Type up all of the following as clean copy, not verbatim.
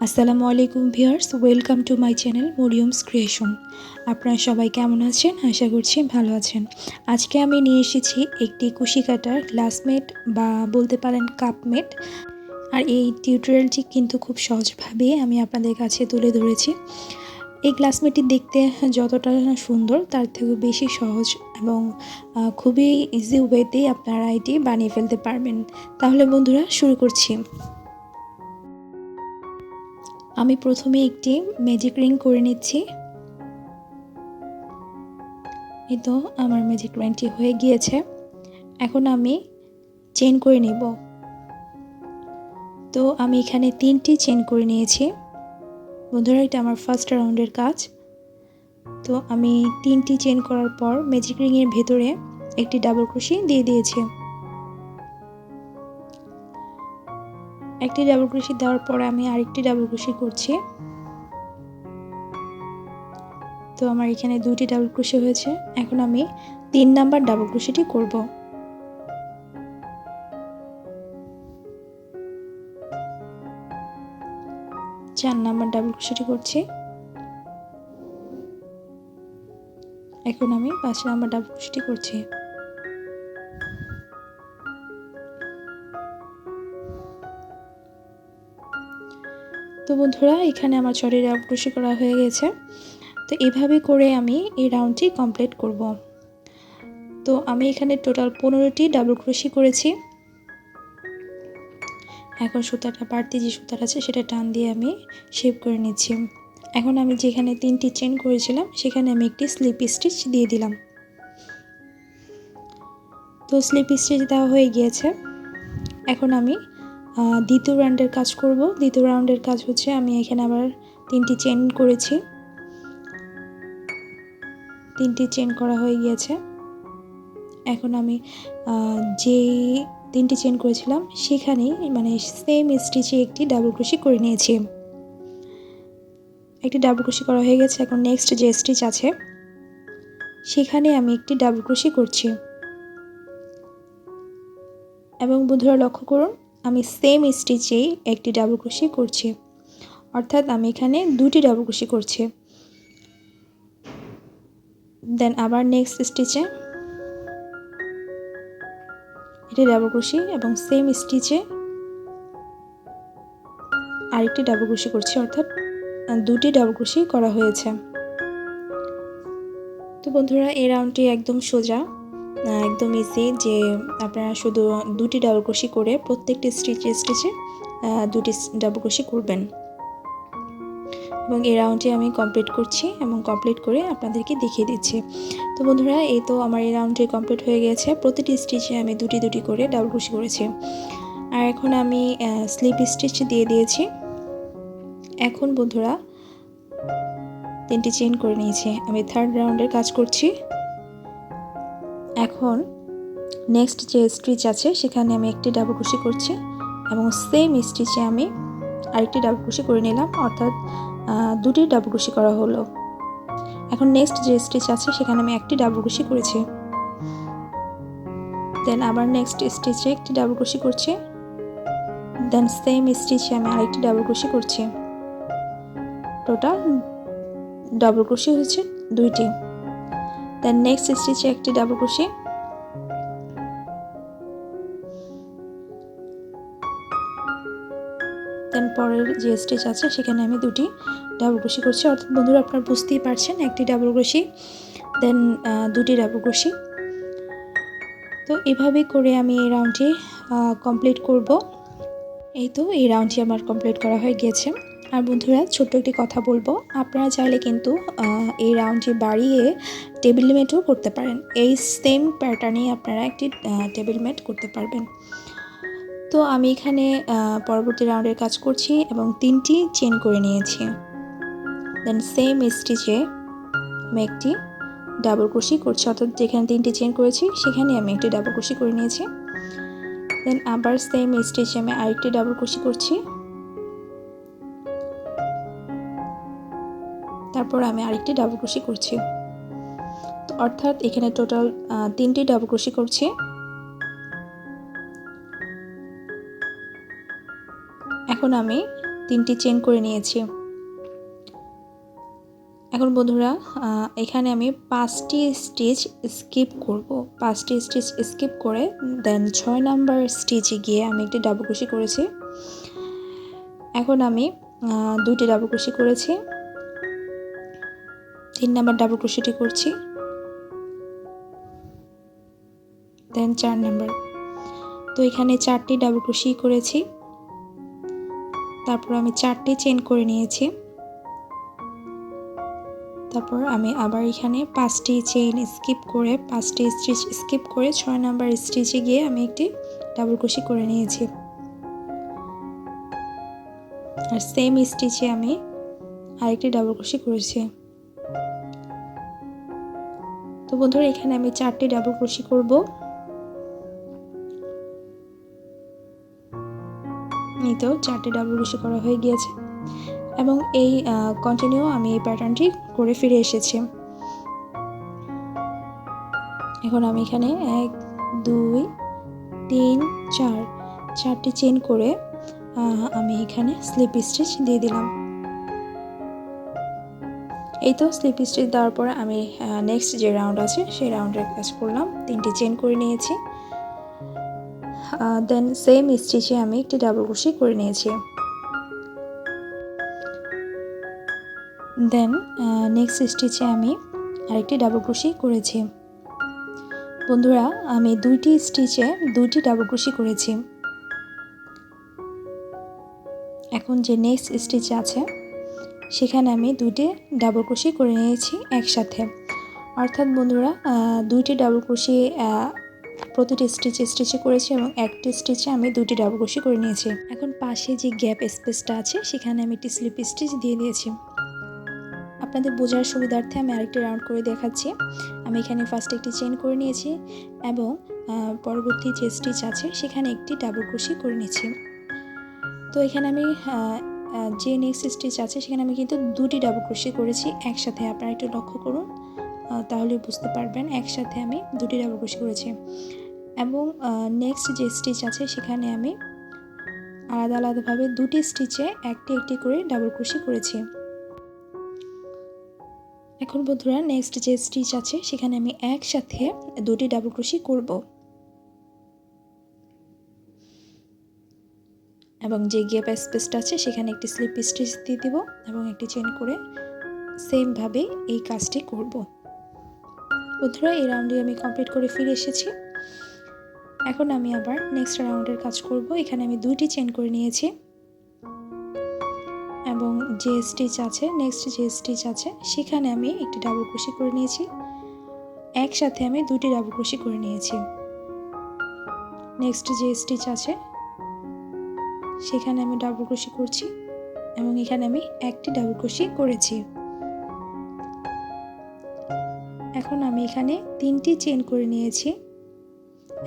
আসসালামু আলাইকুম viewers, welcome to my channel Mariyam's creation. আপনারা সবাই কেমন আছেন? আশা করছি ভালো আছেন। আজকে আমি নিয়ে এসেছি একটি কুশি কাটার গ্লাসমেট বা বলতে পারেন কাপমেট। আর এই টিউটোরিয়ালটি কিন্তু খুব সহজভাবে আমি আপনাদের কাছে তুলে ধরেছি। এই গ্লাসমেটটি দেখতে যতটা সুন্দর তার থেকেও বেশি সহজ এবং খুবই ইজি ওয়েতেই আপনারা এটি বানিয়ে ফেলতে পারবেন। তাহলে বন্ধুরা শুরু করছি। আমি প্রথমে একটি ম্যাজিক রিং করে নিচ্ছি। এই তো আমার ম্যাজিক রিংটি হয়ে গিয়েছে। এখন আমি চেইন করে নেব। তো আমি এখানে 3টি চেইন করে নিয়েছি। বন্ধুরা, এটা আমার ফার্স্ট রাউন্ডের কাজ। তো আমি 3টি চেইন করার পর ম্যাজিক রিংয়ের ভেতরে একটি ডাবল ক্রোশি দিয়ে দিয়েছি। একটি ডাবল ক্রোশি দেওয়ার পর আমি আরেকটি ডাবল ক্রোশি করছি। তো আমার এখানে 2টি ডাবল ক্রোশি হয়েছে। এখন আমি 3 নাম্বার ডাবল ক্রোশিটি করব। 4 নাম্বার ডাবল ক্রোশিটি করছি। এখন আমি 5 নাম্বার ডাবল ক্রোশিটি করছি। তো বন্ধুরা, এখানে আমার 6টি ডাবল ক্রোশি করা হয়ে গেছে। তো এভাবে করে আমি এই রাউন্ডটি কমপ্লিট করব। তো আমি এখানে টোটাল 15টি ডাবল ক্রোশি করেছি। এখন সুতাটা বাড়তি যে সুতাটা আছে সেটা টান দিয়ে আমি শেপ করে নিচ্ছি। এখন আমি যেখানে 3টি চেইন করেছিলাম সেখানে আমি একটি স্লিপ স্টিচ দিয়ে দিলাম। তো স্লিপ স্টিচ দেওয়া হয়ে গিয়েছে। এখন আমি দ্বিতীয় রাউন্ডের কাজ করব। দ্বিতীয় রাউন্ডের কাজ হচ্ছে আমি এখানে আবার 3টি চেইন করেছি। 3টি চেইন করা হয়ে গিয়েছে। এখন আমি যেই 3টি চেইন করেছিলাম সেখানে মানে সেম স্টিচে একটি ডাবল ক্রোশি করে নিয়েছি। একটি ডাবল ক্রোশি করা হয়ে গেছে। এখন নেক্সট যে স্টিচ আছে সেখানে আমি একটি ডাবল ক্রোশি করছি। এবং বন্ধুরা লক্ষ্য করুন, আমি সেম স্টিচেই একটি ডাবল ক্রোশি করছি, অর্থাৎ আমি এখানে 2টি ডাবল ক্রোশি করছি। দেন আবার নেক্সট স্টিচে এটি ডাবল ক্রোশি এবং সেম স্টিচে আরেকটি ডাবল ক্রোশি করছি, অর্থাৎ 2টি ডাবল ক্রোশি করা হয়েছে। তো বন্ধুরা, এই রাউন্ডটি একদম সোজা, একদম ইজি, যে আপনারা শুধু 2টি ডাবল ক্রোশি করে প্রত্যেকটি স্টিচে 2টি ডাবল ক্রোশি করবেন। এবং এই রাউন্ডটি আমি কমপ্লিট করছি এবং কমপ্লিট করে আপনাদেরকে দেখিয়ে দিচ্ছি। তো বন্ধুরা, এই তো আমার এই রাউন্ডটি কমপ্লিট হয়ে গেছে। প্রতিটি স্টিচে আমি 2টি করে ডাবল ক্রোশি করেছি। আর এখন আমি স্লিপ স্টিচ দিয়ে দিয়েছি। এখন বন্ধুরা 3টি চেইন করে নিয়েছি। আমি থার্ড রাউন্ডের কাজ করছি। এখন নেক্সট যে স্টিচ আছে সেখানে আমি একটি ডাবল ক্রোশি করছি এবং সেম স্টিচে আমি আরেকটি ডাবল ক্রোশি করে নিলাম, অর্থাৎ 2টি ডাবল ক্রোশি করা হলো। এখন নেক্সট যে স্টিচ আছে সেখানে আমি একটি ডাবল ক্রোশি করেছি। দেন আবার নেক্সট স্টিচে একটি ডাবল ক্রোশি করছি। দেন সেম স্টিচে আমি আরেকটি ডাবল ক্রোশি করছি। টোটাল ডাবল ক্রোশি হচ্ছে 2টি। দেন নেক্সট স্টিচে একটি ডাবল ক্রোশি। দেন পরের যে স্টিচ আছে সেখানে আমি 2টি ডাবল ক্রোশি করছি, অর্থাৎ বন্ধুরা আপনারা বুঝতেই পারছেন, একটি ডাবল ক্রোশি দেন 2টি ডাবল ক্রোশি। তো এভাবে করে আমি এই রাউন্ডটি কমপ্লিট করব। এই তো এই রাউন্ডটি আমার কমপ্লিট করা হয়ে গিয়েছে। আর বন্ধুরা, ছোট্ট একটি কথা বলবো, আপনারা চাইলে কিন্তু এই রাউন্ডটি বাড়িয়ে টেবিল ম্যাটও করতে পারেন। এই সেম প্যাটার্নেই আপনারা একটি টেবিল ম্যাট করতে পারবেন। তো আমি এখানে পরবর্তী রাউন্ডের কাজ করছি এবং 3টি চেইন করে নিয়েছি। দেন সেম স্টিচে আমি একটি ডাবল ক্রোশি করছি, অর্থাৎ যেখানে 3টি চেইন করেছি সেখানে আমি একটি ডাবল ক্রোশি করে নিয়েছি। দেন আবার সেম স্টিচে আমি আরেকটি ডাবল ক্রোশি করছি। তারপর আমি আরেকটি ডাবল ক্রোশি করছি। তো অর্থাৎ এখানে টোটাল 3টি ডাবল ক্রোশি করছি। এখন আমি 3টি চেন করে নিয়েছি। এখন বন্ধুরা এখানে আমি 5টি স্টিচ স্কিপ করব। 5টি স্টিচ স্কিপ করে দেন 6 নাম্বার স্টিচে গিয়ে আমি একটি ডাবল ক্রোশে করেছি। এখন আমি 2টি ডাবল ক্রোশে করেছি, 3 নাম্বার ডাবল ক্রোশেটি করছি, দেন 4 নাম্বার। তো এখানে 4টি ডাবল ক্রোশে করেছি, তারপর আমি 4টি চেন করে নিয়েছি। তারপর আমি আবার এখানে 5টি চেইন স্কিপ করে 5টি স্টিচ স্কিপ করে 6 নাম্বার স্টিচে গিয়ে আমি একটি ডাবল ক্রোশে করে নিয়েছি। আর সেম স্টিচে আমি আরেকটি ডাবল ক্রোশে করেছি। তো বন্ধুরা এখানে আমি 4টি ডাবল ক্রোশে করব। এই তো 4টি ডাবল ক্রোশে করা হয়ে গিয়েছে এবং এই কন্টিনিউ আমি এই প্যাটার্নটি করে ফিরে এসেছি। এখন আমি এখানে 1 2 3 4 4টি চেন করে আমি এখানে স্লিপ স্টিচ দিয়ে দিলাম। এই তো স্লিপ স্টিচ দেওয়ার পরে আমি নেক্সট যে রাউন্ড আছে সেই রাউন্ডের কাজ করলাম। 3টি চেন করে নিয়েছি, দেন সেম স্টিচে আমি একটি ডাবল ক্রোশে করে নিয়েছি। দেন নেক্সট স্টিচে আমি আরেকটি ডাবল ক্রোশে করেছি। বন্ধুরা আমি 2টি স্টিচে 2টি ডাবল ক্রোশে করেছি। এখন যে নেক্সট স্টিচ আছে সেখানে আমি 2টি ডাবল ক্রোশে করে নিয়েছি একসাথে। অর্থাৎ বন্ধুরা 2টি ডাবল ক্রোশে প্রতিটি স্টিচে করেছি এবং একটি স্টিচে আমি 2টি ডাবল ক্রোশে করে নিয়েছি। এখন পাশে যে গ্যাপ স্পেসটা আছে সেখানে আমি একটি স্লিপ স্টিচ দিয়ে দিয়েছি। আপনাদের বোঝার সুবিধার্থে আমি আরেকটি রাউন্ড করে দেখাচ্ছি। আমি এখানে ফার্স্ট একটি চেইন করে নিয়েছি এবং পরবর্তী যে স্টিচ আছে সেখানে একটি ডাবল ক্রোশে করে নিয়েছি। তো এখানে আমি যে নেক্সট স্টিচ আছে সেখানে আমি কিন্তু 2টি ডাবল ক্রোশে করেছি একসাথে। আপনারা একটু লক্ষ্য করুন, তাহলে বুঝতে পারবেন একসাথে আমি 2টি ডাবল ক্রোশে করেছি। এবং নেক্সট যে স্টিচ আছে সেখানে আমি আলাদা আলাদাভাবে 2টি স্টিচে একটি একটি করে ডাবল ক্রোশে করেছি। এখন বন্ধুরা নেক্সট যে স্টিচ আছে সেখানে আমি একসাথে 2টি ডাবল ক্রোশে করব এবং যে গ্যাপ স্পেসটা আছে সেখানে একটি স্লিপ স্টিচ দিয়ে দেব এবং একটি চেইন করে সেম ভাবে এই কাজটি করব। বন্ধুরা এই রাউন্ডে আমি কমপ্লিট করে ফিরে এসেছি। এখন আমি আবার নেক্সট রাউন্ডের কাজ করব। এখানে আমি 2টি চেইন করে নিয়েছি এবং যে স্টিচ আছে নেক্সট যে স্টিচ আছে সেখানে আমি একটি ডাবল ক্রোশে করে নিয়েছি। একসাথে আমি 2টি ডাবল ক্রোশে করে নিয়েছি। নেক্সট যে স্টিচ আছে সেখানে আমি ডাবল ক্রোশে করছি এবং এখানে আমি একটি ডাবল ক্রোশে করেছি। এখন আমি এখানে 3টি চেইন করে নিয়েছি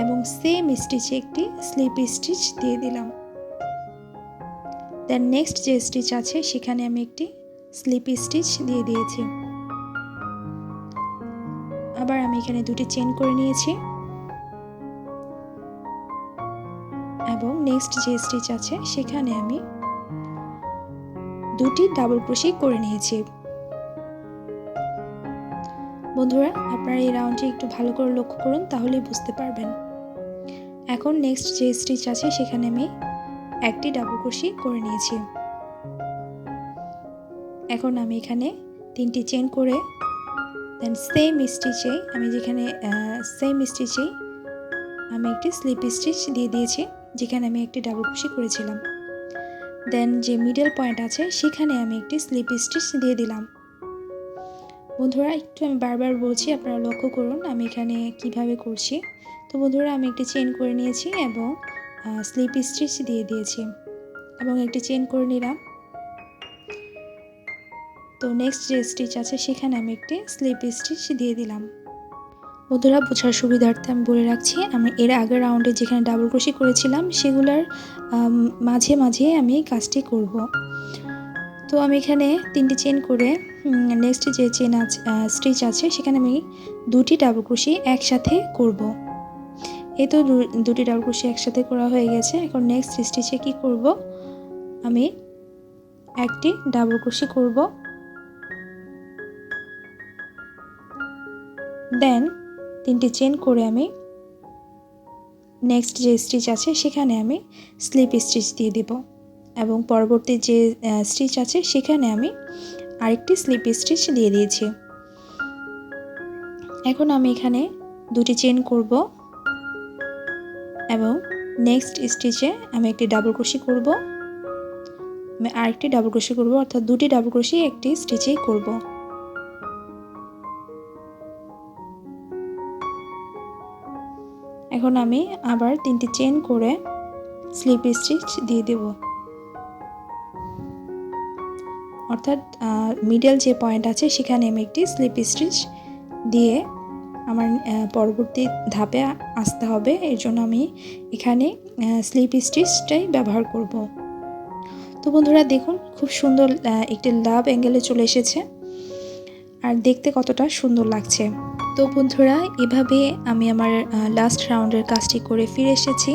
এবং সেম স্টিচে একটি স্লিপ স্টিচ দিয়ে দিলাম। দেন নেক্সট যে স্টিচ আছে সেখানে আমি একটি স্লিপ স্টিচ দিয়ে দিয়েছি। আবার আমি এখানে 2টি চেইন করে নিয়েছি এবং নেক্সট যে স্টিচ আছে সেখানে আমি 2টি ডাবল ক্রোশে করে নিয়েছি। বন্ধুরা আপনারা এই রাউন্ডটি একটু ভালো করে লক্ষ্য করুন, তাহলে বুঝতে পারবেন। এখন নেক্সট যে স্টিচ আছে সেখানে আমি একটি ডাবল ক্রোশে করে নিয়েছি। এখন আমি এখানে 3টি চেইন করে দেন সেম স্টিচে আমি যেখানে সেম স্টিচে আমি একটি স্লিপ স্টিচ দিয়ে দিয়েছি যেখানে আমি একটি ডাবল ক্রোশে করেছিলাম। দেন যে মিডল পয়েন্ট আছে সেখানে আমি একটি স্লিপ স্টিচ দিয়ে দিলাম। বন্ধুরা একটু আমি বারবার বলছি, আপনারা লক্ষ্য করুন আমি এখানে কিভাবে করছি। তো বন্ধুরা আমি একটি চেইন করে নিয়েছি এবং স্লিপ স্টিচ দিয়ে দিয়েছি এবং একটি চেইন করে নিলাম। তো নেক্সট যে স্টিচ আছে সেখানে আমি একটি স্লিপ স্টিচ দিয়ে দিলাম। বন্ধুরা বোঝার সুবিধার্থে আমি বলে রাখছি, আমি এর আগের রাউন্ডে যেখানে ডাবল ক্রোশে করেছিলাম সেগুলোর মাঝে মাঝে আমি কাজটি করব। তো আমি এখানে 3টি চেইন করে নেক্সট যে চেইন আছে স্টিচ আছে সেখানে আমি 2টি ডাবল ক্রোশে একসাথে করব। এই তো 2টি ডাবল ক্রোশে একসাথে করা হয়ে গেছে। এখন নেক্সট স্টিচে কি করব, আমি একটি ডাবল ক্রোশি করব। দেন 3টি চেন করে আমি নেক্সট যে স্টিচ আছে সেখানে আমি স্লিপ স্টিচ দিয়ে দেব এবং পরবর্তী যে স্টিচ আছে সেখানে আমি আরেকটি স্লিপ স্টিচ দিয়ে দিয়েছি। এখন আমি এখানে 2টি চেন করব এবং নেক্সট স্টিচে আমি একটি ডাবল ক্রোশি করব, আমি আরেকটি ডাবল ক্রোশি করব, অর্থাৎ 2টি ডাবল ক্রোশি একটি স্টিচেই করব। এখন আমি আবার 3টি চেন করে স্লিপ স্টিচ দিয়ে দেব, অর্থাৎ মিডল যে পয়েন্ট আছে সেখানে আমি একটি স্লিপ স্টিচ দিয়ে আমার পরবর্তী ধাপে আসতে হবে। এর জন্য আমি এখানে স্লিপ স্টিচটাই ব্যবহার করব। তো বন্ধুরা দেখুন খুব সুন্দর একটি লাভ অ্যাঙ্গেলে চলে এসেছে আর দেখতে কতটা সুন্দর লাগছে। তো বন্ধুরা এভাবে আমি আমার লাস্ট রাউন্ডের কাজটি করে ফিরে এসেছি।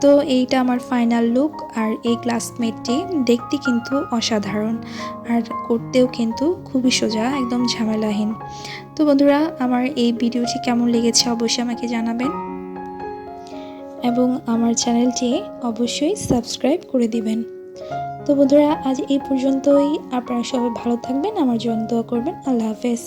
তো এইটা আমার ফাইনাল লুক। আর এই ক্লাসমেটটি দেখতে কিন্তু অসাধারণ আর করতেও কিন্তু খুবই সোজা, একদম ঝামেলাহীন। তো বন্ধুরা আমার এই ভিডিওটি কেমন লেগেছে অবশ্যই আমাকে জানাবেন এবং আমার চ্যানেলটি অবশ্যই সাবস্ক্রাইব করে দিবেন। তো বন্ধুরা আজ এই পর্যন্তই। আপনারা সবাই ভালো থাকবেন, আমার জন্য দোয়া করবেন। আল্লাহ হাফেজ।